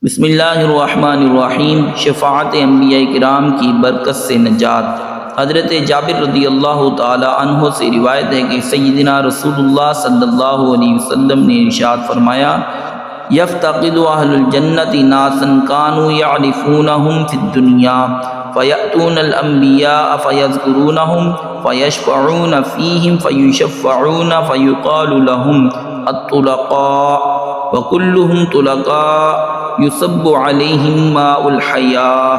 بسم اللہ الرحمن الرحیم۔ شفاعت انبیاء کرام کی برکت سے نجات۔ حضرت جابر رضی اللہ تعالی عنہ سے روایت ہے کہ سیدنا رسول اللہ صلی اللہ علیہ وسلم نے ارشاد فرمایا، یفتقد اہل الجنت ناسا کانوا یعرفونہم فی الدنیا فیأتون الانبیاء فیذکرونہم فیشفعون فیہم فیشفعون فیقال لہم الطلقاء وکلہم طلقاء یصب علیہم ماء الحیاء۔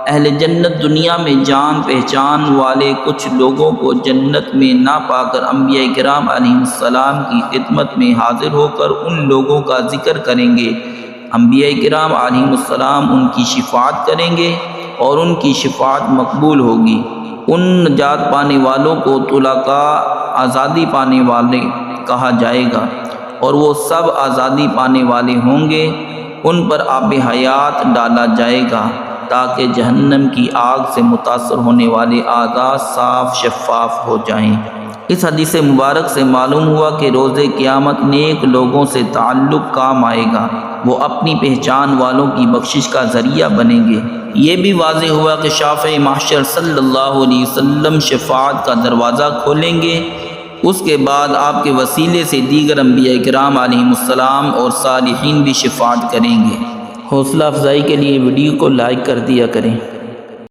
اہل جنت دنیا میں جان پہچان والے کچھ لوگوں کو جنت میں نہ پا کر انبیاء کرام علیہ السلام کی خدمت میں حاضر ہو کر ان لوگوں کا ذکر کریں گے۔ انبیاء کرام علیہ السلام ان کی شفاعت کریں گے اور ان کی شفاعت مقبول ہوگی۔ ان نجات پانے والوں کو طلقاء آزادی پانے والے کہا جائے گا، اور وہ سب آزادی پانے والے ہوں گے۔ ان پر آب حیات ڈالا جائے گا تاکہ جہنم کی آگ سے متاثر ہونے والے اعضاء صاف شفاف ہو جائیں۔ اس حدیث مبارک سے معلوم ہوا کہ روز قیامت نیک لوگوں سے تعلق کام آئے گا، وہ اپنی پہچان والوں کی بخشش کا ذریعہ بنیں گے۔ یہ بھی واضح ہوا کہ شافع محشر صلی اللہ علیہ وسلم شفاعت کا دروازہ کھولیں گے۔ اس کے بعد آپ کے وسیلے سے دیگر انبیاء کرام علیہ السلام اور صالحین بھی شفاعت کریں گے۔ حوصلہ افزائی کے لیے ویڈیو کو لائک کر دیا کریں۔